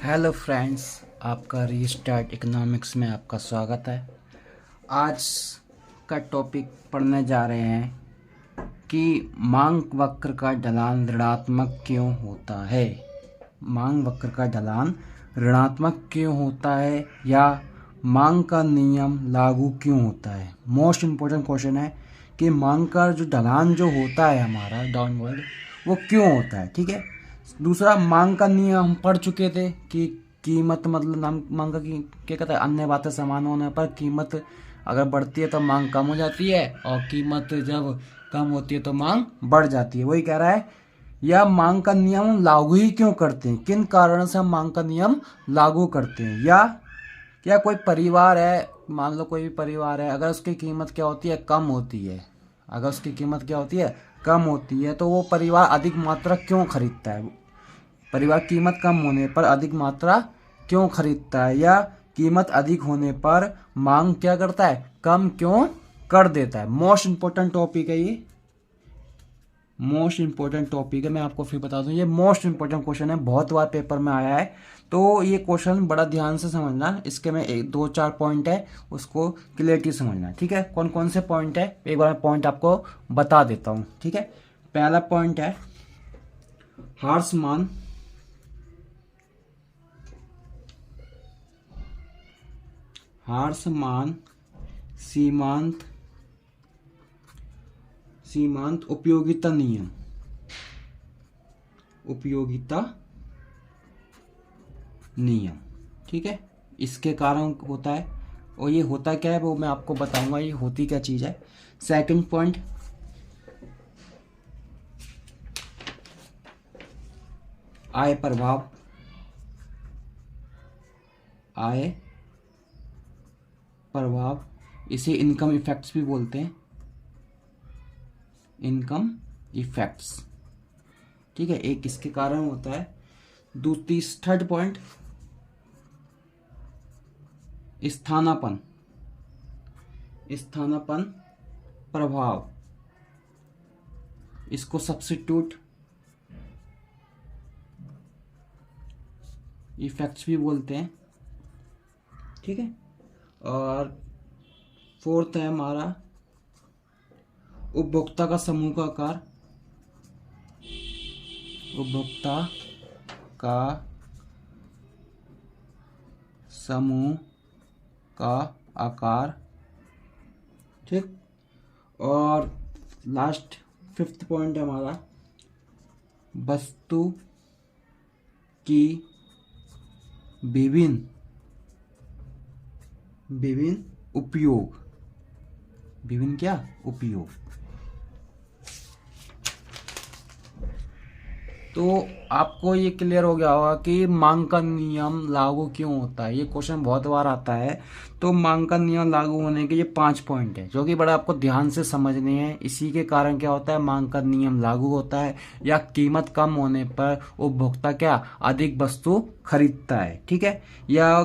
Hello friends, आपका restart economics में आपका स्वागत है। आज का टॉपिक पढ़ने जा रहे हैं कि मांग वक्र का ढलान ऋणात्मक क्यों होता है। मांग वक्र का ढलान ऋणात्मक क्यों होता है या मांग का नियम लागू क्यों होता है। मोस्ट इम्पोर्टेंट क्वेश्चन है कि मांग का जो ढलान जो होता है हमारा डाउनवर्ड, वो क्यों होता है। ठीक है। दूसरा, मांग का नियम हम पढ़ चुके थे कि कीमत मतलब मांग का क्या कहता है, अन्य बातें समान होने पर कीमत अगर बढ़ती है तो मांग कम हो जाती है और कीमत जब कम होती है तो मांग बढ़ जाती है। वही कह रहा है, या मांग का नियम लागू ही क्यों करते हैं, किन कारण से हम मांग का नियम लागू करते हैं। या कोई परिवार है, मान लो कोई भी परिवार है, अगर उसकी कीमत क्या होती है, कम होती है, अगर उसकी कीमत क्या होती है, कम होती है, तो वो परिवार अधिक मात्रा क्यों खरीदता है। परिवार कीमत कम होने पर अधिक मात्रा क्यों खरीदता है, या कीमत अधिक होने पर मांग क्या करता है, कम क्यों कर देता है। मोस्ट इंपोर्टेंट टॉपिक है ये, मोस्ट इंपोर्टेंट टॉपिक है। मैं आपको फिर बता दूं, ये मोस्ट इंपोर्टेंट क्वेश्चन है, बहुत बार पेपर में आया है, तो ये क्वेश्चन बड़ा ध्यान से समझना। इसके में एक दो चार पॉइंट है, उसको क्लियरली समझना। ठीक है। कौन कौन से पॉइंट है, एक बार पॉइंट आपको बता देता हूँ। ठीक है। पहला पॉइंट है, हार्समान सीमांत सीमांत उपयोगिता नियम, ठीक है। इसके कारण होता है, और ये होता क्या है वो मैं आपको बताऊंगा, ये होती क्या चीज है। सेकंड पॉइंट, आय प्रभाव, इसे इनकम इफेक्ट्स भी बोलते हैं, इनकम इफेक्ट्स। ठीक है, एक इसके कारण होता है। थर्ड पॉइंट, स्थानापन प्रभाव, इसको सब्स्टिट्यूट इफेक्ट्स भी बोलते हैं। ठीक है। और फोर्थ है हमारा उपभोक्ता का समूह का आकार, उपभोक्ता का समूह का आकार। ठीक। और लास्ट फिफ्थ पॉइंट है हमारा वस्तु की विभिन्न उपयोग, विभिन्न क्या उपयोग। तो आपको ये क्लियर हो गया होगा कि मांग का नियम लागू क्यों होता है। ये क्वेश्चन बहुत बार आता है। तो मांग का नियम लागू होने के ये 5 पॉइंट है, जो कि बड़ा आपको ध्यान से समझने हैं। इसी के कारण क्या होता है, मांग का नियम लागू होता है, या कीमत कम होने पर उपभोक्ता क्या अधिक वस्तु खरीदता है। ठीक है। या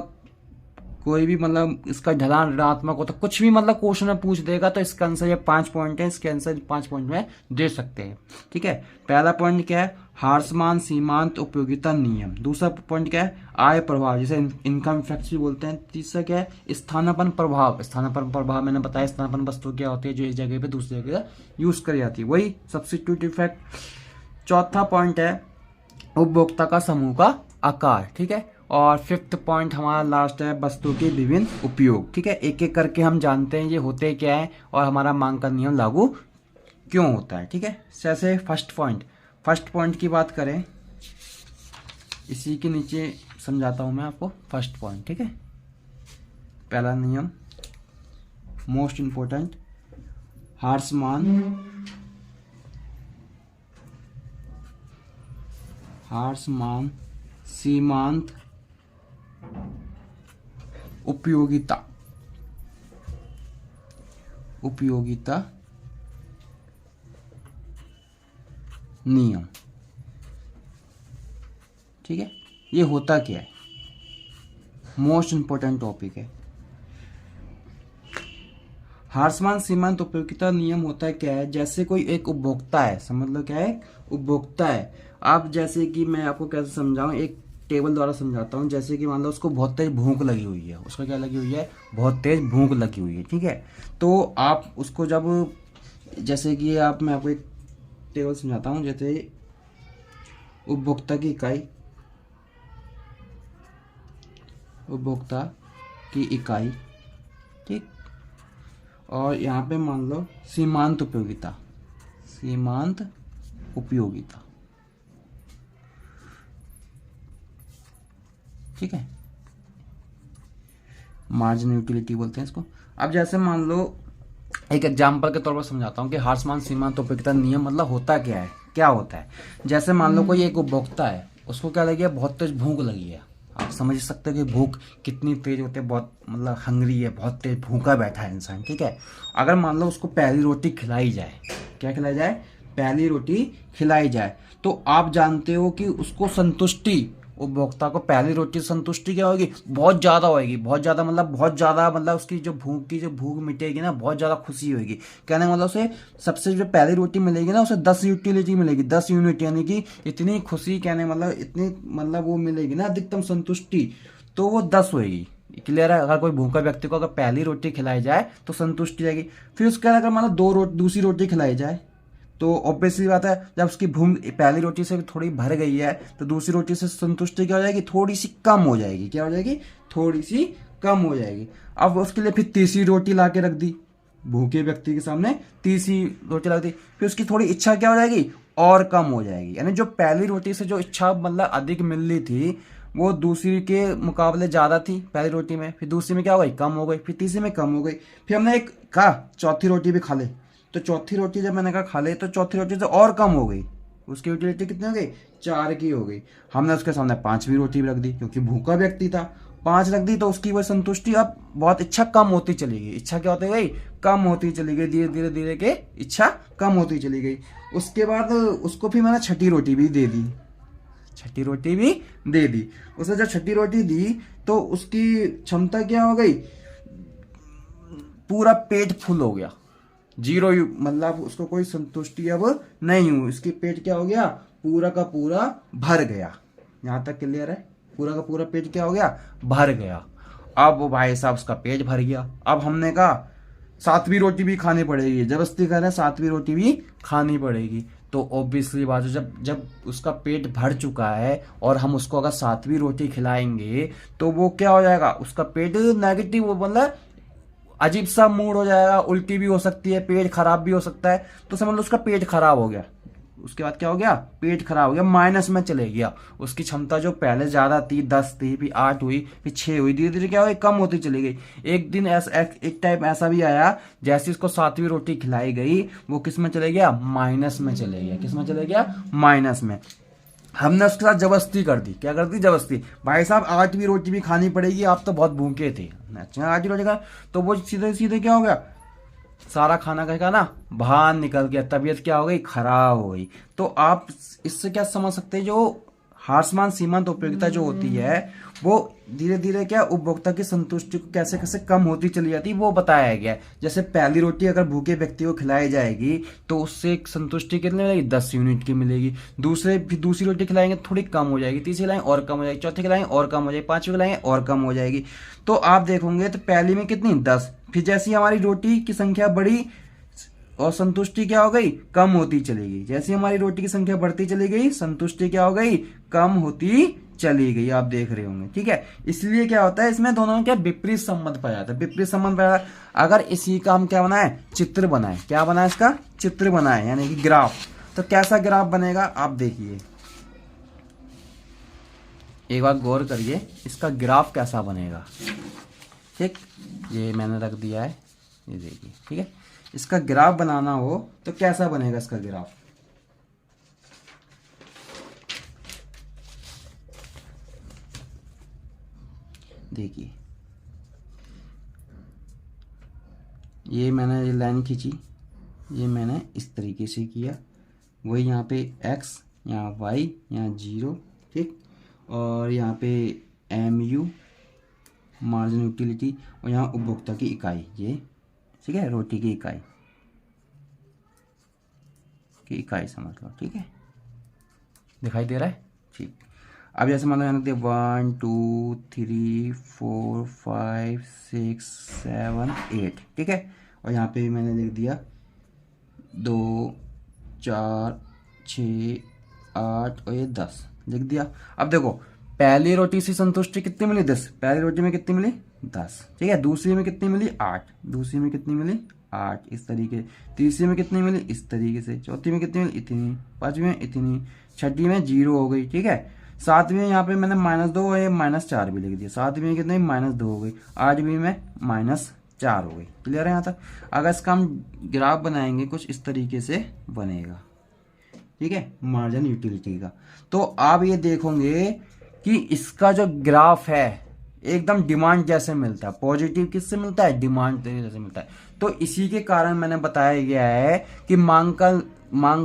कोई भी मतलब इसका ढलान ऋणात्मक होता, कुछ भी मतलब क्वेश्चन में पूछ देगा तो इसका आंसर ये 5 पॉइंट है, इसके आंसर 5 पॉइंट में दे सकते हैं। ठीक है। पहला पॉइंट क्या है, हार्समान सीमांत उपयोगिता नियम। दूसरा पॉइंट क्या है, आय प्रभाव, जिसे इनकम इफेक्ट्स भी बोलते हैं। तीसरा क्या है, स्थानापन प्रभाव मैंने बताया, स्थानापन वस्तु क्या होती है जो इस जगह पे दूसरी जगह यूज करी जाती है, वही सब्स्टिट्यूट इफेक्ट। चौथा पॉइंट है उपभोक्ता का समूह का आकार। ठीक है। और फिफ्थ पॉइंट हमारा लास्ट है वस्तु के विभिन्न उपयोग। ठीक है। एक एक करके हम जानते हैं ये होते क्या है और हमारा मांग का नियम लागू क्यों होता है। ठीक है। जैसे फर्स्ट पॉइंट की बात करें, इसी के नीचे समझाता हूं मैं आपको फर्स्ट पॉइंट। ठीक है। पहला नियम मोस्ट इंपोर्टेंट, हार्समान सीमांत उपयोगिता नियम। ठीक है। ये होता क्या है, मोस्ट इंपोर्टेंट टॉपिक है। हार्समान सीमांत उपयोगिता नियम होता है क्या है, जैसे कोई एक उपभोक्ता है, समझ लो क्या है, उपभोक्ता है। आप जैसे कि मैं आपको कैसे समझाऊं, एक टेबल द्वारा समझाता हूँ। जैसे कि मान लो उसको बहुत तेज भूख लगी हुई है, उसको क्या लगी हुई है, बहुत तेज भूख लगी हुई है, ठीक है। तो आप उसको जब, जैसे कि आप, मैं आपको एक टेबल समझाता हूँ। जैसे उपभोक्ता की इकाई, उपभोक्ता की इकाई, ठीक। और यहाँ पे मान लो सीमांत उपयोगिता, सीमांत उपयोगिता, ठीक है, मार्जिन यूटिलिटी बोलते हैं इसको। अब जैसे मान लो एक एग्जाम्पल के तौर पर समझाता हूँ कि हार्समान सीमांत उपयोगिता नियम मतलब होता क्या है, क्या होता है। जैसे मान लो कोई एक उपभोक्ता है, उसको क्या लगी है, बहुत तेज भूख लगी है। आप समझ सकते हो कि भूख कितनी तेज होती है, बहुत मतलब हंगरी है, बहुत तेज भूखा बैठा है इंसान, ठीक है। अगर मान लो उसको पहली रोटी खिलाई जाए, क्या खिलाई जाए, पहली रोटी खिलाई जाए, तो आप जानते हो कि उसको संतुष्टि, उपभोक्ता को पहली रोटी से संतुष्टि क्या होगी, बहुत ज्यादा होगी, बहुत ज्यादा मतलब बहुत ज्यादा, मतलब उसकी जो भूख की जो भूख मिटेगी ना, बहुत ज्यादा खुशी होगी। कहने का मतलब उसे सबसे जो पहली रोटी मिलेगी ना, उसे 10 यूटिलिटी मिलेगी, 10 यूनिट, यानी कि इतनी खुशी, कहने मतलब इतनी मतलब वो मिलेगी ना अधिकतम संतुष्टि, तो वो 10 होगी। क्लियर है। अगर कोई भूखा व्यक्ति को अगर पहली रोटी खिलाई जाए तो संतुष्टि जाएगी। फिर उसके बाद अगर मान लो दूसरी रोटी खिलाई जाए, तो ऑब्वियसली बात है, जब उसकी भूख पहली रोटी से थोड़ी भर गई है, तो दूसरी रोटी से संतुष्टि क्या हो जाएगी, थोड़ी सी कम हो जाएगी। क्या हो जाएगी, थोड़ी सी कम हो जाएगी। अब उसके लिए फिर तीसरी रोटी ला के रख दी, भूखे व्यक्ति के सामने तीसरी रोटी ला दी, फिर उसकी थोड़ी इच्छा क्या हो जाएगी, और कम हो जाएगी। यानी जो पहली रोटी से जो इच्छा मतलब अधिक मिल रही थी, वो दूसरी के मुकाबले ज्यादा थी पहली रोटी में, फिर दूसरी में क्या हो गई, कम हो गई, फिर तीसरी में कम हो गई। फिर हमने एक कहा चौथी रोटी भी खा ले, तो चौथी रोटी जब मैंने कहा खा ले, तो चौथी रोटी से और कम हो गई, उसकी यूटिलिटी कितनी हो गई, 4 की हो गई। हमने उसके सामने 5वीं रोटी भी रख दी, क्योंकि भूखा व्यक्ति था, 5 रख दी, तो उसकी वह संतुष्टि अब बहुत इच्छा कम होती चली गई। इच्छा क्या होती गई, कम होती चली गई, धीरे धीरे धीरे के इच्छा कम होती चली गई। उसके बाद उसको फिर मैंने छठी रोटी भी दे दी, छठी रोटी भी दे दी। उसने जब छठी रोटी दी, तो उसकी क्षमता क्या हो गई, पूरा पेट फुल हो गया, जीरो, मतलब उसको कोई संतुष्टि अब नहीं हुई, इसकी पेट क्या हो गया, पूरा का पूरा भर गया। यहां तक क्लियर है, पूरा का पूरा पेट क्या हो गया, भर गया। अब वो भाई साहब उसका पेट भर गया। अब हमने कहा 7वीं रोटी भी खानी पड़ेगी, जबरदस्ती कर रहे हैं, 7वीं रोटी भी खानी पड़ेगी। तो ऑब्वियसली बात है, जब जब उसका पेट भर चुका है और हम उसको अगर 7वीं रोटी खिलाएंगे, तो वो क्या हो जाएगा, उसका पेट नेगेटिव, मतलब अजीब सा मूड हो जाएगा, उल्टी भी हो सकती है, पेट खराब भी हो सकता है। तो समझ लो उसका पेट खराब हो गया। उसके बाद क्या हो गया, पेट खराब हो गया, माइनस में चले गया। उसकी क्षमता जो पहले ज्यादा थी, 10 थी, फिर 8 हुई, फिर 6 हुई, धीरे धीरे क्या हुई, कम होती चली गई। एक दिन ऐसा एक टाइम ऐसा भी आया, जैसे उसको 7वीं रोटी खिलाई गई, वो किस में चले गया, माइनस में चले गया। किस में चले गया, माइनस में। हमने उसके साथ जबरदस्ती कर दी, क्या कर दी, जबरदस्ती, भाई साहब 8वीं रोटी भी खानी पड़ेगी, आप तो बहुत भूखे थे, अच्छा 8वीं रोटी का, तो वो सीधे सीधे क्या हो गया, सारा खाना कहेगा ना बाहर निकल गया, तबीयत क्या हो गई, खराब हो गई। तो आप इससे क्या समझ सकते हैं, जो हार्समान सीमांत उपयोगिता जो होती है, वो धीरे धीरे क्या उपभोक्ता की संतुष्टि को कैसे कैसे कम होती चली जाती है, वो बताया गया है। जैसे पहली रोटी अगर भूखे व्यक्ति को खिलाई जाएगी, तो उससे संतुष्टि कितनी मिलेगी, 10 यूनिट की मिलेगी। दूसरी रोटी खिलाएंगे थोड़ी कम हो जाएगी, तीसरी खिलाएंगे और कम हो जाएगी, चौथी खिलाएंगे और कम हो जाएगी, 5वीं खिलाएंगे और कम हो जाएगी। तो आप देखोगे तो पहली में कितनी, 10, फिर जैसी हमारी रोटी की संख्या बढ़ी और संतुष्टि क्या हो गई, कम होती चली गई। जैसे हमारी रोटी की संख्या बढ़ती चली गई, संतुष्टि क्या हो गई, कम होती चली गई। आप देख रहे होंगे, ठीक है। इसलिए क्या होता है, इसमें दोनों में क्या विपरीत संबंध पाया जाता है, विपरीत संबंध पाया जाता है। अगर इसी का हम क्या बनाए, चित्र बनाए, क्या बनाए, इसका चित्र बनाए, यानी कि ग्राफ। तो कैसा ग्राफ बनेगा, आप देखिए, एक बार गौर करिए, इसका ग्राफ कैसा बनेगा, ठीक। ये मैंने रख दिया है, ये देखिए, ठीक है। इसका ग्राफ बनाना हो तो कैसा बनेगा इसका ग्राफ, देखिए, ये मैंने ये लाइन खींची, ये मैंने इस तरीके से किया, वही यहाँ पे x, यहाँ y, यहाँ 0, ठीक, और यहाँ पे MU मार्जिन यूटिलिटी, और यहाँ उपभोक्ता की इकाई, ये ठीक है, रोटी की इकाई समझ लो, ठीक है, दिखाई दे रहा है, ठीक। अब जैसे मान लो यहाँ लिख दिया 1 2 3 4 5 6 7 8, ठीक है। और यहाँ पे भी मैंने लिख दिया 2 4 6 8 और ये 10 लिख दिया। अब देखो पहली रोटी से संतुष्टि कितनी मिली 10, पहली रोटी में कितनी मिली 10, ठीक है। दूसरी में कितनी मिली 8, दूसरी में कितनी मिली 8 इस तरीके। तीसरी में कितनी मिली इस तरीके से। चौथी में कितनी मिली इतनी। पांचवी में इतनी। छठी में 0 हो गई, ठीक है। सातवीं में यहाँ पे मैंने -2 और -4 भी लिख दिया। सातवीं में कितनी -2 हो गई। आठवीं में -4 हो गई। क्लियर है यहाँ तक। अगर इसका हम ग्राफ बनाएंगे कुछ इस तरीके से बनेगा, ठीक है, मार्जिन यूटिलिटी का। तो आप ये देखोगे कि इसका जो ग्राफ है एकदम डिमांड जैसे मिलता है। पॉजिटिव किससे मिलता है, डिमांड जैसे मिलता है। तो इसी के कारण मैंने बताया गया है कि मांग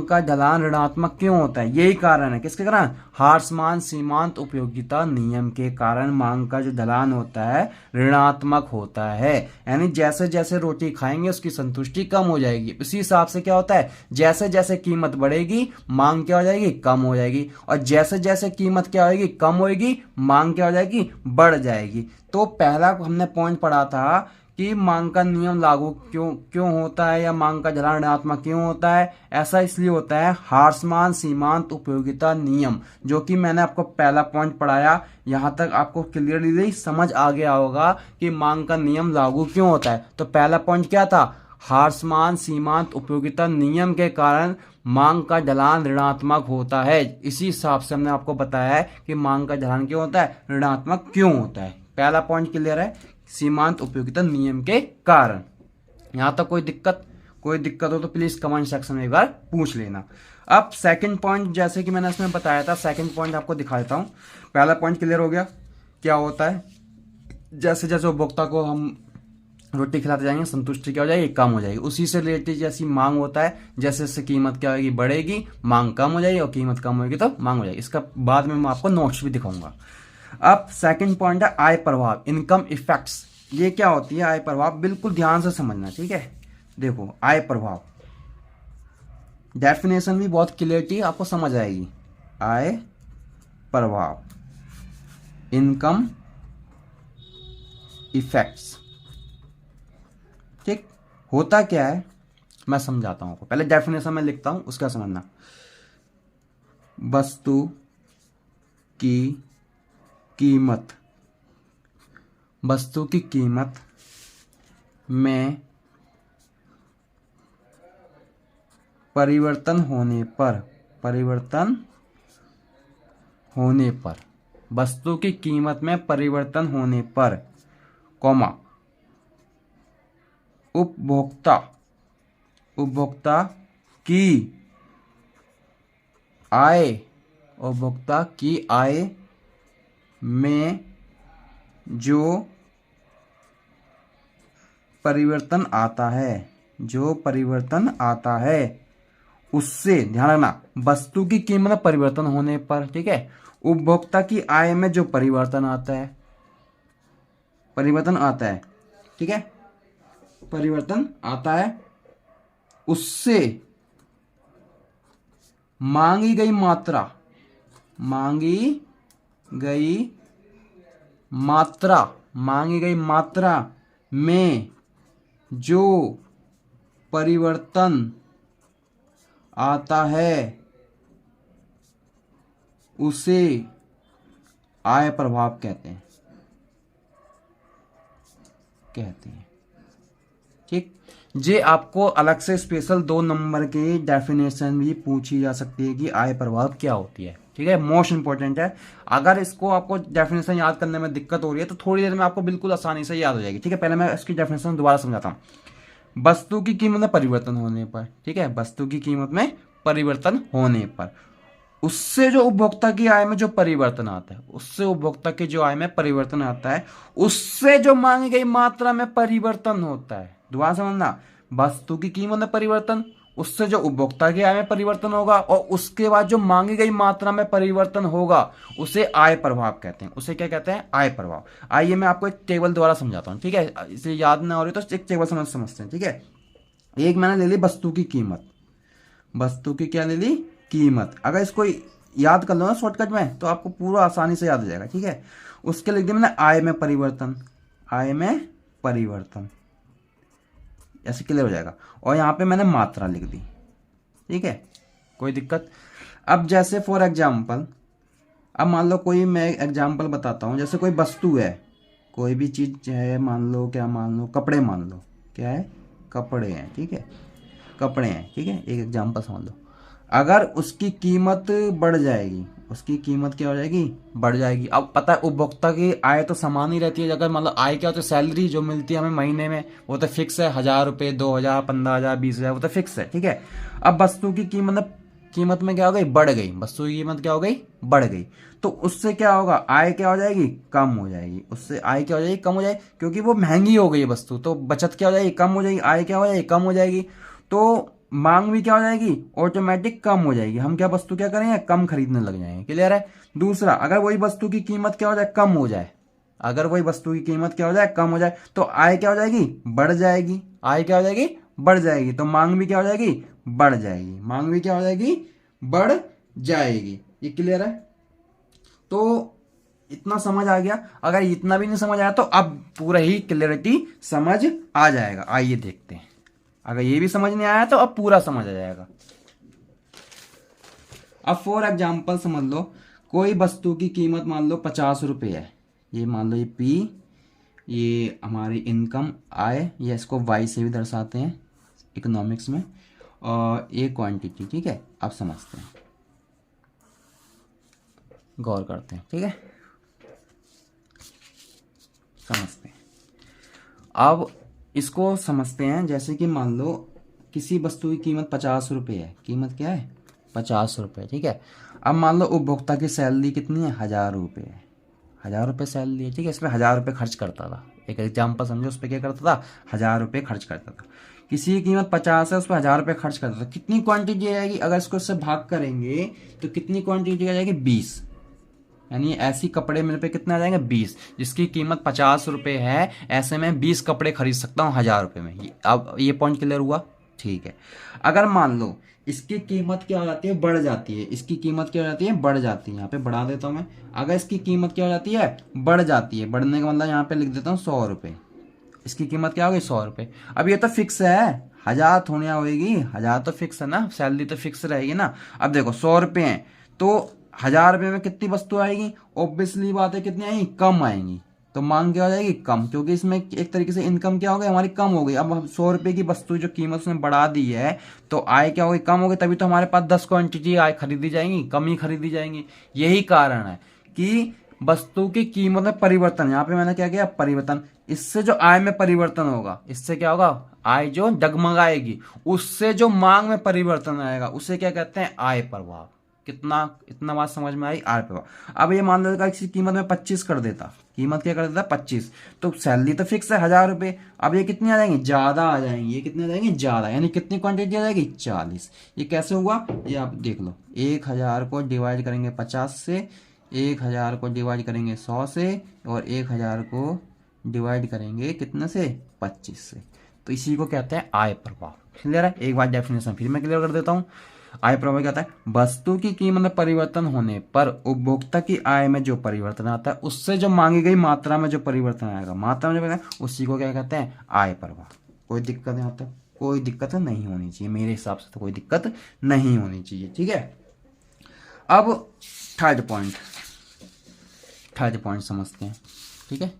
का ढलान ऋणात्मक क्यों होता है। यही कारण है। किसके कारण, हार्समान सीमांत उपयोगिता नियम के कारण मांग का जो ढलान होता है ऋणात्मक होता है। यानी जैसे जैसे रोटी खाएंगे उसकी संतुष्टि कम हो जाएगी। इसी हिसाब से क्या होता है, जैसे जैसे कीमत बढ़ेगी मांग क्या हो जाएगी, कम हो जाएगी। और जैसे जैसे कीमत क्या होगी, कम होगी, मांग क्या हो जाएगी, बढ़ जाएगी। तो पहला हमने पॉइंट पढ़ा था कि मांग का नियम लागू क्यों होता है या मांग का ढलान ऋणात्मक क्यों होता है। ऐसा इसलिए होता है हार्समान सीमांत उपयोगिता नियम, जो कि मैंने आपको पहला पॉइंट पढ़ाया। यहां तक आपको क्लियरली समझ आ गया होगा कि मांग का नियम लागू क्यों होता है। तो पहला पॉइंट क्या था, हार्समान सीमांत उपयोगिता नियम के कारण मांग का ढलान ऋणात्मक होता है। इसी हिसाब से हमने आपको बताया है कि मांग का ढलान क्यों होता है, ऋणात्मक क्यों होता है। पहला पॉइंट क्लियर है, सीमांत उपयोगिता नियम के कारण। यहां तक कोई दिक्कत हो तो प्लीज कमेंट सेक्शन में एक बार पूछ लेना। अब सेकंड पॉइंट, जैसे कि मैंने इसमें बताया था, सेकंड पॉइंट आपको दिखा देता हूं। पहला पॉइंट क्लियर हो गया, क्या होता है, जैसे जैसे उपभोक्ता को हम रोटी खिलाते जाएंगे संतुष्टि क्या हो जाएगी, कम हो जाएगी। उसी से रिलेटेड जैसी मांग होता है, जैसे जैसे कीमत क्या होगी, बढ़ेगी, मांग कम हो जाएगी, और कीमत कम होगी तो मांग हो जाएगी। इसका बाद में मैं आपको नोट्स भी दिखाऊंगा। अब सेकंड पॉइंट है आय प्रभाव, इनकम इफेक्ट्स। ये क्या होती है आय प्रभाव, बिल्कुल ध्यान से समझना, ठीक है। देखो आय प्रभाव, डेफिनेशन भी बहुत क्लियरिटी आपको समझ आएगी। आय प्रभाव, इनकम इफेक्ट्स, ठीक। होता क्या है मैं समझाता हूं आपको। पहले डेफिनेशन में लिखता हूं, उसका समझना। वस्तु की कीमत, वस्तु की कीमत में परिवर्तन होने पर, वस्तु की कीमत में परिवर्तन होने पर, कॉमा, उपभोक्ता की आय में जो परिवर्तन आता है, उससे, ध्यान रखना, वस्तु की कीमत में परिवर्तन होने पर, ठीक है, उपभोक्ता की आय में जो परिवर्तन आता है, ठीक है, परिवर्तन आता है, उससे मांगी गई मात्रा में जो परिवर्तन आता है उसे आय प्रभाव कहते हैं, ठीक। जे आपको अलग से स्पेशल 2 नंबर की डेफिनेशन भी पूछी जा सकती है कि आय प्रभाव क्या होती है, ठीक है, मोस्ट इंपॉर्टेंट है। अगर इसको आपको डेफिनेशन याद करने में दिक्कत हो रही है तो थोड़ी देर में आपको बिल्कुल आसानी से याद हो जाएगी, ठीक है। पहले मैं इसकी डेफिनेशन दोबारा समझाता हूं। वस्तु की कीमत में परिवर्तन होने पर, ठीक है, वस्तु की कीमत में परिवर्तन होने पर, उससे जो उपभोक्ता की आय में जो परिवर्तन आता है, उससे जो मांगी गई मात्रा में परिवर्तन होता है। दोबारा समझना, वस्तु की कीमत में परिवर्तन, उससे जो उपभोक्ता की आय में परिवर्तन होगा, और उसके बाद जो मांगी गई मात्रा में परिवर्तन होगा, उसे आय प्रभाव कहते हैं। उसे क्या कहते हैं, आय प्रभाव। आइए मैं आपको एक टेबल द्वारा समझाता हूं, ठीक है, इसे याद ना हो रही तो एक टेबल समझते हैं, ठीक है। एक मैंने ले ली वस्तु की कीमत, क्या ले ली, कीमत। अगर इसको याद कर लो ना शॉर्टकट में, तो आपको पूरा आसानी से याद हो जाएगा। ठीक है, उसके लिख दिया मैंने आय में परिवर्तन, आय में परिवर्तन, ऐसे क्लियर हो जाएगा। और यहाँ पे मैंने मात्रा लिख दी। ठीक है, कोई दिक्कत। अब जैसे फॉर एग्जाम्पल, अब मान लो कोई, मैं एग्जाम्पल बताता हूँ, जैसे कोई वस्तु है, कोई भी चीज है, मान लो क्या, मान लो कपड़े, मान लो क्या है, कपड़े हैं। ठीक है, कपड़े हैं। ठीक है, एक एग्जाम्पल समझ लो। अगर उसकी कीमत बढ़ जाएगी, उसकी कीमत क्या हो जाएगी, बढ़ जाएगी। अब पता है उपभोक्ता की आय तो समान ही रहती है। अगर मतलब आय क्या होता है, सैलरी जो मिलती है हमें महीने में, वो तो फिक्स है, 1,000 रुपये, 2,000, 15,000, 20,000, वो तो फिक्स है। ठीक है, अब वस्तु की कीमत में क्या हो गई, बढ़ गई, वस्तु की कीमत क्या हो गई, बढ़ गई, तो उससे क्या होगा, आय क्या हो जाएगी, कम हो जाएगी। उससे आय क्या हो जाएगी, कम हो जाएगी, क्योंकि वो महंगी हो गई वस्तु, तो बचत क्या हो जाएगी, कम हो जाएगी, आय क्या हो जाएगी, कम हो जाएगी। तो मांग भी क्या हो जाएगी, ऑटोमेटिक कम हो जाएगी। हम क्या वस्तु क्या करेंगे, कम खरीदने लग जाएंगे। क्लियर है। दूसरा, अगर वही वस्तु की कीमत क्या हो जाए, कम हो जाए, अगर वही वस्तु की कीमत क्या हो जाए, कम हो जाए, तो आय क्या हो जाएगी, बढ़ जाएगी। आय क्या हो जाएगी, बढ़ जाएगी। तो मांग भी क्या हो जाएगी, बढ़ जाएगी। मांग भी क्या हो जाएगी, बढ़ जाएगी। ये क्लियर है। तो इतना समझ आ गया। अगर इतना भी नहीं समझ आया तो अब पूरा ही क्लियरिटी समझ आ जाएगा। आइए देखते हैं। अगर ये भी समझ नहीं आया तो अब पूरा समझ आ जाएगा। अब फॉर एग्जाम्पल समझ लो, कोई वस्तु की कीमत मान लो 50 रुपये है। ये मान लो ये पी, ये हमारी इनकम, आय, या इसको वाई से भी दर्शाते हैं इकोनॉमिक्स में, और ये क्वांटिटी। ठीक है, अब समझते हैं, गौर करते हैं। ठीक है, समझते हैं। अब इसको समझते हैं। जैसे कि मान लो किसी वस्तु की कीमत 50 रुपये है। कीमत क्या है, 50 रुपये। ठीक है, अब मान लो उपभोक्ता की सैलरी कितनी है, 1,000 रुपये है। 1,000 रुपये सैलरी है। ठीक है, इसमें 1,000 रुपये खर्च करता था। एक एग्जाम्पल समझो, उस पर क्या करता था, 1,000 रुपये खर्च करता था। किसी की कीमत 50 है, उस पर 1,000 रुपये खर्च करता था। कितनी क्वांटिटी आएगी, अगर इसको इससे भाग करेंगे तो कितनी क्वांटिटी आ जाएगी, 20। यानी ऐसी कपड़े मेरे पे कितने आ जाएंगे, 20। जिसकी कीमत 50 रुपये है, ऐसे में 20 कपड़े खरीद सकता हूँ 1,000 रुपये में। अब ये पॉइंट क्लियर हुआ। ठीक है, अगर मान लो इसकी कीमत क्या हो जाती है, बढ़ जाती है। इसकी कीमत क्या हो जाती है, बढ़ जाती है। यहाँ पे बढ़ा देता हूँ मैं। अगर इसकी कीमत क्या हो जाती है, बढ़ जाती है, बढ़ने का मतलब यहाँ पे लिख देता हूँ 100 रुपये। इसकी कीमत क्या हो गई, 100 रुपये। अब ये तो फिक्स है, 1,000 थोड़ी होगी, 1,000 तो फिक्स है ना, सैलरी तो फिक्स रहेगी ना। अब देखो 100 रुपये हैं, तो 1,000 रुपये में कितनी वस्तु आएगी, ऑब्वियसली बात है कितनी आएगी, कम आएंगी। तो मांग क्या हो जाएगी, कम, क्योंकि इसमें एक तरीके से इनकम क्या हो गई, हमारी कम हो गई। अब हम 100 रुपये की वस्तु जो कीमत उसने बढ़ा दी है, तो आय क्या हो गई, कम हो गई। तभी तो हमारे पास 10 क्वांटिटी आय खरीदी जाएंगी, कम ही खरीदी जाएंगी। यही कारण है कि वस्तु की कीमत में परिवर्तन, यहाँ पे मैंने क्या किया, परिवर्तन। इससे जो आय में परिवर्तन होगा, इससे क्या होगा, आय जो डगमगाएगी, उससे जो मांग में परिवर्तन आएगा, उसे क्या कहते हैं, आय प्रभाव। कितना, इतना बात समझ में आई, आय प्रभाव। अब ये मान लेता किसी कीमत में 25 कर देता, कीमत क्या कर देता, 25, तो सैलरी तो फिक्स है 1,000 रुपये। अब ये कितनी आ जाएंगी, ज्यादा आ जाएंगी। ये कितनी आ जाएंगी, ज्यादा, यानी कितनी क्वांटिटी आ जाएगी, 40। ये कैसे हुआ, ये आप देख लो। 1,000 को डिवाइड करेंगे 50 से, 1,000 को डिवाइड करेंगे 100 से, और 1,000 को डिवाइड करेंगे कितने से, 25 से। तो इसी को कहते हैं आय प्रभाव। क्लियर है। एक बार डेफिनेशन फिर मैं क्लियर कर देता हूँ। आय प्रभाव क्या होता है, वस्तु की कीमत में परिवर्तन होने पर उपभोक्ता की आय में जो परिवर्तन आता है, उससे जो मांगी गई मात्रा में जो परिवर्तन आएगा, मात्रा में जो परिवर्तन, उसी को क्या कहते हैं, आय प्रभाव। कोई दिक्कत यहाँ तक, कोई दिक्कत नहीं होनी चाहिए, मेरे हिसाब से तो कोई दिक्कत नहीं होनी चाहिए। ठीक है, अब थर्ड पॉइंट समझते हैं। ठीक है,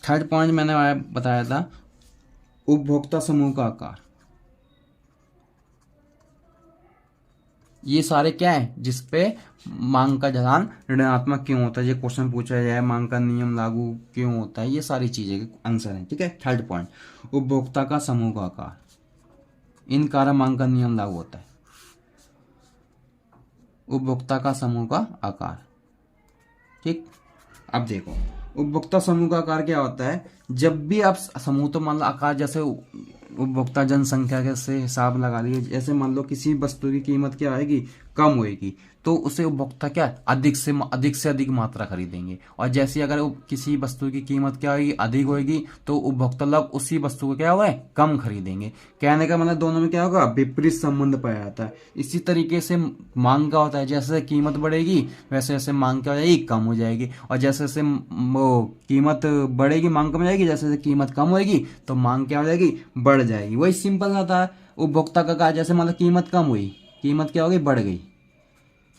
थर्ड पॉइंट मैंने बताया था, उपभोक्ता समूह का आकार। ये सारे क्या है, जिसपे मांग का ढलान ऋणात्मक क्यों होता है, ये क्वेश्चन पूछा जाए, मांग का नियम लागू क्यों होता है, ये सारी चीजें के आंसर हैं। ठीक है, थर्ड पॉइंट, उपभोक्ता का समूह का आकार, इन कारण मांग का नियम लागू होता है। उपभोक्ता का समूह का आकार। ठीक, अब देखो उपभोक्ता समूह का आकार क्या होता है, जब भी आप समूह, तो मान लो आकार जैसे उपभोक्ता जनसंख्या के से हिसाब लगा लीजिए। जैसे मान लो किसी वस्तु की कीमत क्या आएगी, कम होएगी, तो उसे उपभोक्ता क्या अधिक से अधिक मात्रा खरीदेंगे। और जैसे अगर किसी वस्तु की कीमत क्या होगी, अधिक होगी, तो उपभोक्ता लोग उसी वस्तु को क्या होगा, कम खरीदेंगे। कहने का मतलब दोनों में क्या होगा, विपरीत संबंध पाया जाता है। इसी तरीके से मांग का होता है, जैसे कीमत बढ़ेगी वैसे वैसे मांग क्या हो जाएगी, कम हो जाएगी। और जैसे जैसे वो कीमत बढ़ेगी मांग कम हो जाएगी, जैसे जैसे कीमत कम होगी तो मांग क्या हो जाएगी, बढ़ जाएगी। वही सिंपल होता है उपभोक्ता का कहा। जैसे मतलब कीमत कम हुई, कीमत क्या हो गई, बढ़ गई,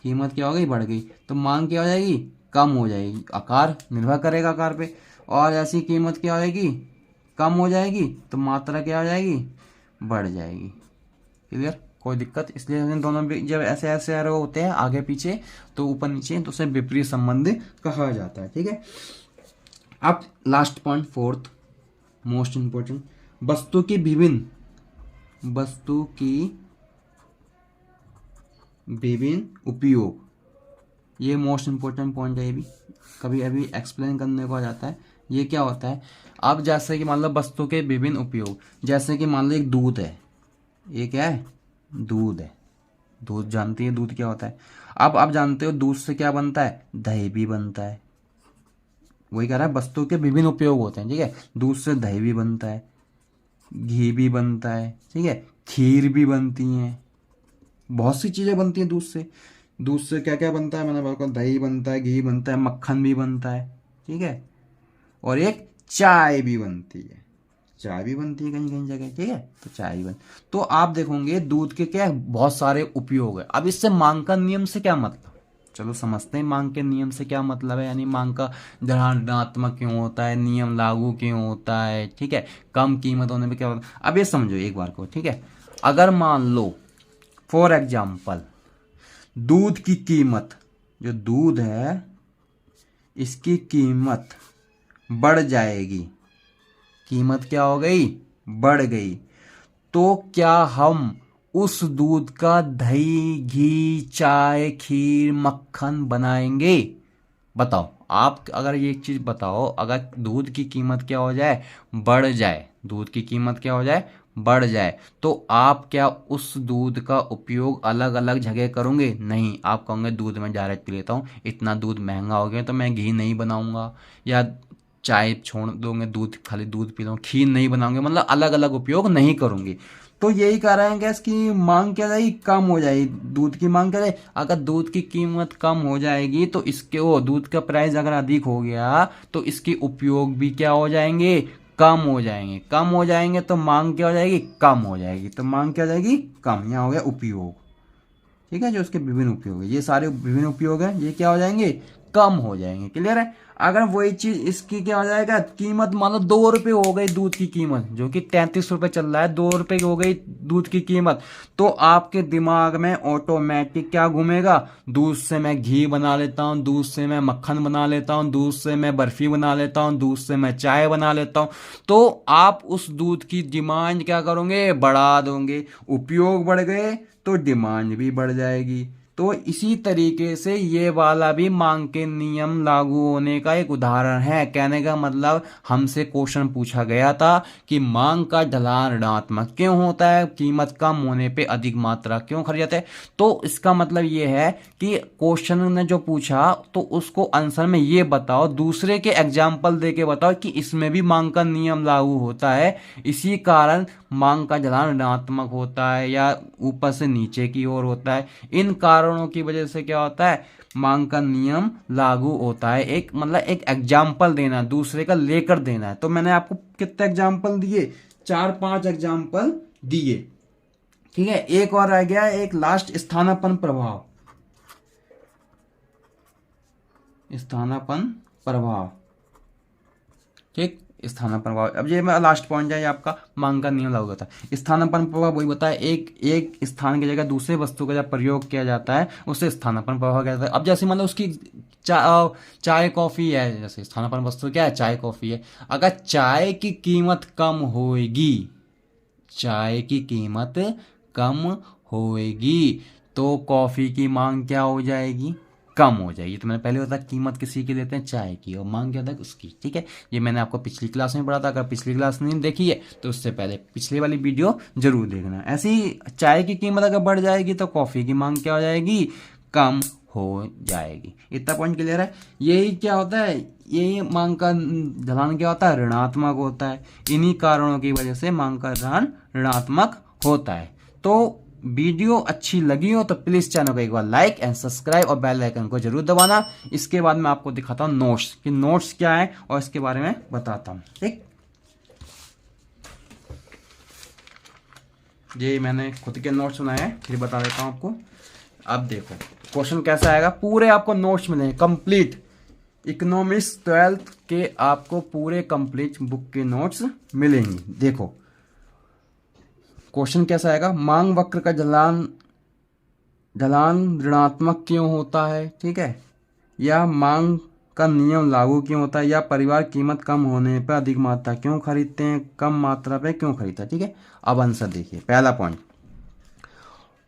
कीमत क्या हो गई, बढ़ गई, तो मांग क्या हो जाएगी, कम हो जाएगी। आकार निर्भर करेगा आकार पे। और ऐसी कीमत क्या हो जाएगी, कम हो जाएगी, तो मात्रा क्या हो जाएगी, बढ़ जाएगी। क्लियर, कोई दिक्कत। इसलिए इन दोनों भी जब ऐसे ऐसे एरो होते हैं आगे पीछे, तो ऊपर नीचे, तो उसे विपरीत संबंध कहा जाता है। ठीक है, अब last point, fourth most important, वस्तु की विभिन्न उपयोग। ये मोस्ट इंपोर्टेंट पॉइंट है, ये भी कभी अभी एक्सप्लेन करने को आ जाता है। ये क्या होता है, अब जैसे कि मान लो वस्तु के विभिन्न उपयोग, जैसे कि मान लो एक दूध है, ये क्या है, दूध है। दूध जानती है, दूध क्या होता है। अब आप जानते हो दूध से क्या बनता है, दही भी बनता है। वही कह रहा है वस्तु के विभिन्न उपयोग होते हैं। ठीक है, दूध से दही भी बनता है, घी भी बनता है, ठीक है, खीर भी बनती है, बहुत सी चीजें बनती हैं दूध से। दूध से क्या क्या बनता है, मैंने बताया, दही बनता है, घी बनता है, मक्खन भी बनता है। ठीक है, और एक चाय भी बनती है, चाय भी बनती है कहीं कहीं जगह। ठीक है, तो चाय भी तो आप देखोगे दूध के क्या बहुत सारे उपयोग है। अब इससे मांग का नियम से क्या मतलब, चलो समझते हैं मांग के नियम से क्या मतलब है। यानी मांग का ऋणात्मक क्यों होता है, नियम लागू क्यों होता है। ठीक है, कम कीमत होने पे क्या होता है। अब ये समझो एक बार को। ठीक है, अगर मान लो फॉर एग्जाम्पल दूध की कीमत, जो दूध है इसकी कीमत बढ़ जाएगी, कीमत क्या हो गई, बढ़ गई, तो क्या हम उस दूध का दही, घी, चाय, खीर, मक्खन बनाएंगे। बताओ आप, अगर ये चीज बताओ, अगर दूध की कीमत क्या हो जाए, बढ़ जाए, दूध की कीमत क्या हो जाए, बढ़ जाए, तो आप क्या उस दूध का उपयोग अलग अलग जगह करोगे, नहीं। आप कहोगे दूध में डायरेक्ट पी लेता हूँ, इतना दूध महंगा हो गया तो मैं घी नहीं बनाऊंगा, या चाय छोड़ दोगे, दूध खाली दूध पी लो, खीर नहीं बनाओगे, मतलब अलग अलग उपयोग नहीं करूंगी। तो यही कह रहे हैं गैस की मांग क्या जाएगी, कम हो जाएगी, दूध की मांग क्या जाएगी। अगर दूध की कीमत कम हो जाएगी तो इसके वो दूध का प्राइस अगर अधिक हो गया तो इसके उपयोग भी क्या हो जाएंगे, कम हो जाएंगे। कम हो जाएंगे तो मांग क्या हो जाएगी, कम हो जाएगी। तो मांग क्या हो जाएगी, कम। यहाँ हो गया उपयोग। ठीक है, जो उसके विभिन्न उपयोग है, ये सारे विभिन्न उपयोग है, ये क्या हो जाएंगे, कम हो जाएंगे। क्लियर है। अगर वही चीज इसकी क्या हो जाएगा, कीमत मान लो 2 रुपए हो गई दूध की कीमत, जो कि 33 रुपए चल रहा है, 2 रुपए हो गई दूध की कीमत, तो आपके दिमाग में ऑटोमेटिक क्या घूमेगा, दूध से मैं घी बना लेता हूँ, दूध से मैं मक्खन बना लेता हूँ, दूध से मैं बर्फी बना लेता हूँ, दूध से मैं चाय बना लेता हूँ। तो आप उस दूध की डिमांड क्या करोगे, बढ़ा दोगे। उपयोग बढ़ गए तो डिमांड भी बढ़ जाएगी। तो इसी तरीके से ये वाला भी मांग के नियम लागू होने का एक उदाहरण है। कहने का मतलब हमसे क्वेश्चन पूछा गया था कि मांग का ढलान ऋणात्मक क्यों होता है, कीमत कम होने पे अधिक मात्रा क्यों खरीदते हैं। तो इसका मतलब ये है कि क्वेश्चन ने जो पूछा तो उसको आंसर में ये बताओ, दूसरे के एग्जाम्पल दे के बताओ कि इसमें भी मांग का नियम लागू होता है। इसी कारण मांग का ढलान ऋणात्मक होता है या ऊपर से नीचे की ओर होता है। इन कारणों की वजह से क्या होता है, मांग का नियम लागू होता है। एक मतलब एक एग्जाम्पल देना, दूसरे का लेकर देना है। तो मैंने आपको कितने एग्जाम्पल दिए, 4-5 एग्जाम्पल दिए। ठीक है, एक और रह गया, एक लास्ट, स्थानापन्न प्रभाव। स्थानापन्न प्रभाव, ठीक, स्थानापन्न प्रभाव। अब ये मैं लास्ट पॉइंट है, ये आपका मांग का नियम लागू होता है। स्थानापन्न प्रभाव वही बताया, एक स्थान की जगह दूसरे वस्तु का जब प्रयोग किया जाता है उसे स्थानापन्न प्रभाव कहते हैं। अब जैसे मतलब उसकी चाय कॉफी है, जैसे स्थानापन्न वस्तु क्या है, चाय कॉफी है। अगर चाय की कीमत कम होएगी, चाय की कीमत कम होएगी, तो कॉफी की मांग क्या हो जाएगी, कम हो जाएगी। तो मैंने पहले बताया कीमत किसी की देते हैं, चाय की, और मांग क्या था उसकी। ठीक है, ये मैंने आपको पिछली क्लास में पढ़ा था। अगर पिछली क्लास नहीं देखी है तो उससे पहले पिछली वाली वीडियो जरूर देखना। ऐसी चाय की कीमत अगर बढ़ जाएगी तो कॉफी की मांग क्या हो जाएगी, कम हो जाएगी। इतना पॉइंट क्लियर है। यही क्या होता है, यही मांग का ढलान क्या होता है, ऋणात्मक होता है। इन्हीं कारणों की वजह से मांग का ढलान ऋणात्मक होता है। तो वीडियो अच्छी लगी हो तो प्लीज चैनल को एक बार लाइक एंड सब्सक्राइब और बेल आइकन को जरूर दबाना। इसके बाद मैं आपको दिखाता हूँ नोट्स कि नोट्स क्या है और इसके बारे में बताता हूँ। ठीक, ये मैंने खुद के नोट्स बनाए हैं, फिर बता देता हूँ आपको। अब देखो क्वेश्चन कैसा आएगा, पूरे आपको नोट्स मिलेंगे कंप्लीट। इकोनॉमिक्स 12th के आपको पूरे कंप्लीट बुक के नोट्स मिलेंगे। देखो क्वेश्चन कैसा आएगा, मांग वक्र का ढलान ऋणात्मक क्यों होता है, ठीक है, या मांग का नियम लागू क्यों होता है, या परिवार कीमत कम होने पर अधिक मात्रा क्यों खरीदते हैं, कम मात्रा पे क्यों खरीदता है। ठीक है, अब आंसर देखिए। पहला पॉइंट,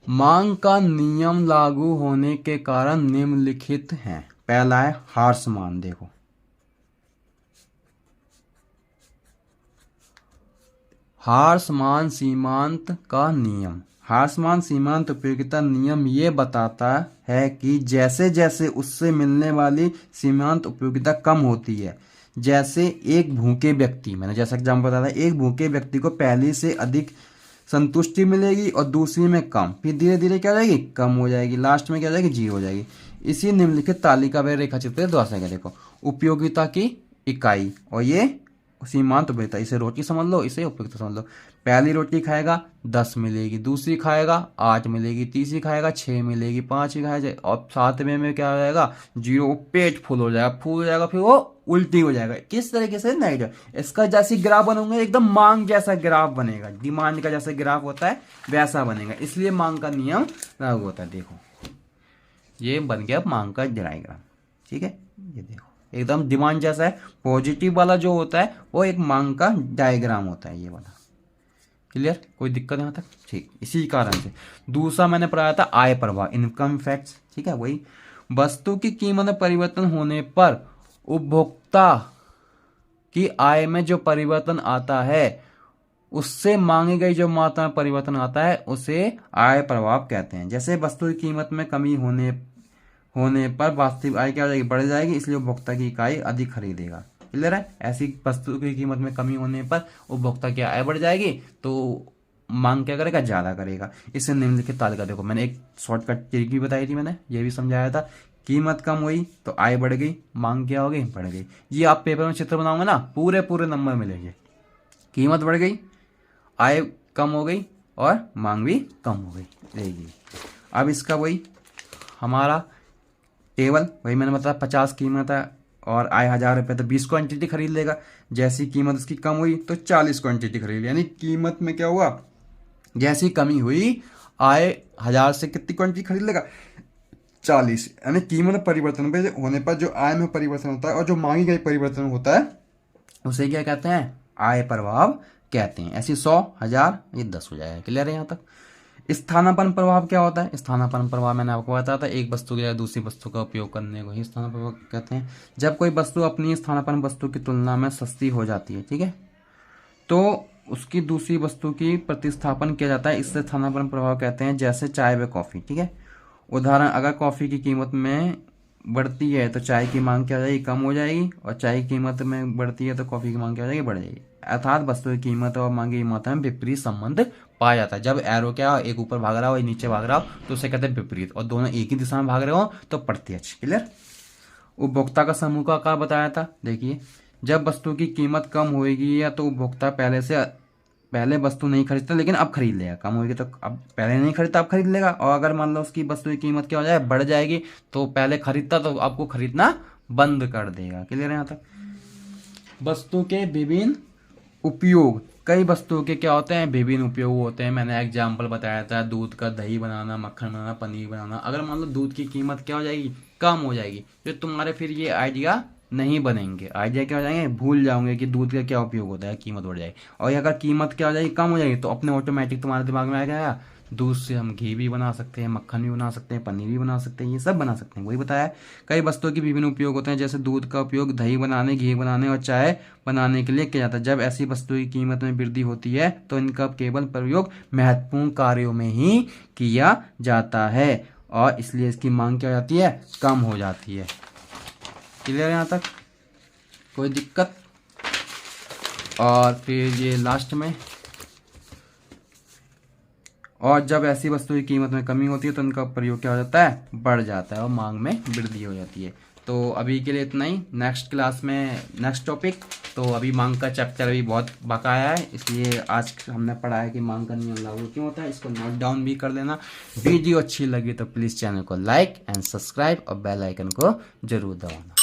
मांग का नियम लागू होने के कारण निम्नलिखित हैं। पहला है हार्स मान। देखो हार्समान सीमांत का नियम, हार्समान सीमांत उपयोगिता नियम ये बताता है कि जैसे जैसे उससे मिलने वाली सीमांत उपयोगिता कम होती है, जैसे एक भूखे व्यक्ति, मैंने जैसा एग्जाम्पल बताया था, एक भूखे व्यक्ति को पहली से अधिक संतुष्टि मिलेगी और दूसरी में कम, फिर धीरे धीरे क्या हो जाएगी, कम हो जाएगी, लास्ट में क्या हो जाएगी, जीरो हो जाएगी। इसी निम्नलिखित तालिका व रेखा चित्र द्वारा देखो उपयोगिता की इकाई और ये सीमांत उपयोगिता, इसे रोटी समझ लो, इसे उपयोगिता समझ लो। पहली रोटी खाएगा 10 मिलेगी, दूसरी खाएगा 8 मिलेगी, तीसरी खाएगा 6 मिलेगी, पांचवी खाएगा और सातवें में क्या हो जाएगा, 0, पेट फुल हो जाएगा, फूल हो जाएगा, फिर वो उल्टी हो जाएगा। किस तरीके से, नहीं, इसका जैसी ग्राफ बनोगे एकदम मांग जैसा ग्राफ बनेगा, डिमांड का जैसा ग्राफ होता है वैसा बनेगा, इसलिए मांग का नियम लागू होता है। देखो ये बन गया मांग का डायग्राम। ठीक है, ये देखो एकदम डिमांड जैसा है, पॉजिटिव वाला जो होता है वो एक मांग का डायग्राम होता है, ये वाला। क्लियर, कोई दिक्कत यहाँ तक? ठीक, इसी कारण से दूसरा मैंने पढ़ाया था आय प्रभाव, इनकम फैक्ट्स। ठीक है, वही वस्तु की कीमत में परिवर्तन होने पर उपभोक्ता की आय में जो परिवर्तन आता है उससे मांगी गई जो मात्रा में परिवर्तन आता है उसे आय प्रभाव कहते हैं। जैसे वस्तु की कीमत में कमी होने पर वास्तविक आय क्या हो जाएगी, बढ़ जाएगी, इसलिए उपभोक्ता की इकाई अधिक खरीदेगा। क्लियर है, ऐसी वस्तु की कीमत में कमी होने पर उपभोक्ता की आय बढ़ जाएगी तो मांग क्या करेगा, ज्यादा करेगा। इससे निम्नलिखित तालिका देखो, मैंने एक शॉर्टकट ट्रिक भी बताई थी, मैंने ये भी समझाया था। कीमत कम हुई तो आय बढ़ गई, मांग क्या हो गई, बढ़ गई। ये आप पेपर में चित्र बनाओगे ना, पूरे नंबर मिलेंगे। कीमत बढ़ गई, आय कम हो गई और मांग भी कम हो गई रहेगी। अब इसका वही हमारा टेबल, वही मैंने बताया 50 कीमत है और आय 1000 रुपये, तो 20 क्वांटिटी खरीद लेगा। जैसी कीमत उसकी कम हुई तो 40 क्वांटिटी खरीद ली, यानी कीमत में क्या हुआ, जैसी कमी हुई आय 1000 से कितनी क्वांटिटी खरीद लेगा, 40। यानी कीमत परिवर्तन पे होने पर जो आय में परिवर्तन होता है और जो मांगी गई परिवर्तन होता है उसे क्या कहते हैं, आय प्रभाव कहते हैं। ऐसी 100, 1000, ये 10 हो जाएगा। क्लियर है यहाँ तक? स्थानापन्न प्रभाव क्या होता है? स्थानापन्न प्रभाव मैंने आपको बताया था, एक वस्तु के दूसरी वस्तु का उपयोग करने को ही स्थानापन्न प्रभाव कहते हैं। जब कोई वस्तु अपनी स्थानापन्न वस्तु की तुलना में सस्ती हो जाती है, ठीक है, तो उसकी दूसरी वस्तु की प्रतिस्थापन किया जाता है, इससे स्थानापन्न प्रभाव कहते हैं। जैसे चाय व कॉफी। ठीक है, उदाहरण, अगर कॉफी की कीमत में बढ़ती है तो चाय की मांग क्या हो जाएगी, कम हो जाएगी, और चाय की कीमत में बढ़ती है तो कॉफी की मांग क्या हो जाएगी, बढ़ जाएगी। अर्थात वस्तु की कीमत और मांग की मात्रा में विपरीत संबंध पाया जाता है। जब एरो क्या एक ऊपर भाग रहा हो एक नीचे भाग रहा हो तो उसे कहते हैं विपरीत, और दोनों एक ही दिशा में भाग रहे हो तो प्रत्यक्ष। क्लियर? उपभोक्ता का समूह का आकार बताया था। देखिए, जब वस्तु की कीमत कम होगी या तो उपभोक्ता पहले वस्तु नहीं खरीदता लेकिन अब खरीद लेगा, कम होगी तो अब पहले नहीं खरीदता अब खरीद लेगा। और अगर मान लो उसकी वस्तु की कीमत क्या हो जाए, बढ़ जाएगी, तो पहले खरीदता तो आपको खरीदना बंद कर देगा। क्लियर है यहाँ तक? वस्तु के विभिन्न उपयोग, कई वस्तुओं के क्या होते हैं, विभिन्न उपयोग होते हैं। मैंने एग्जाम्पल बताया था, दूध का दही बनाना, मक्खन बनाना, पनीर बनाना। अगर मान लो दूध की कीमत क्या हो जाएगी, कम हो जाएगी, तो तुम्हारे फिर ये आइडिया नहीं बनेंगे, आइडिया क्या हो जाएंगे, भूल जाओगे कि दूध का क्या उपयोग होता है, कीमत बढ़ जाएगी। और अगर कीमत क्या हो जाएगी, कम हो जाएगी, तो अपने ऑटोमेटिक तुम्हारे दिमाग में आ गया, दूध से हम घी भी बना सकते हैं, मक्खन भी बना सकते हैं, पनीर भी बना सकते हैं, ये सब बना सकते हैं। वही बताया। कई वस्तुओं के विभिन्न उपयोग होते हैं, जैसे दूध का उपयोग दही बनाने, घी बनाने और चाय बनाने के लिए किया जाता है। जब ऐसी वस्तु की कीमत में वृद्धि होती है तो इनका केवल प्रयोग महत्वपूर्ण कार्यों में ही किया जाता है। और इसलिए इसकी मांग क्या हो जाती है, कम हो जाती है। क्लियर है यहाँ तक, कोई दिक्कत? और फिर ये लास्ट में, और जब ऐसी वस्तु की कीमत में कमी होती है तो उनका प्रयोग क्या हो जाता है, बढ़ जाता है और मांग में वृद्धि हो जाती है। तो अभी के लिए इतना ही, नेक्स्ट क्लास में नेक्स्ट टॉपिक। तो अभी मांग का चैप्टर अभी बहुत बकाया है, इसलिए आज हमने पढ़ा है कि मांग का नियम लागू क्यों होता है, इसको नोट डाउन भी कर लेना। वीडियो अच्छी लगी तो प्लीज़ चैनल को लाइक एंड सब्सक्राइब और बेल आइकन को जरूर दबाना।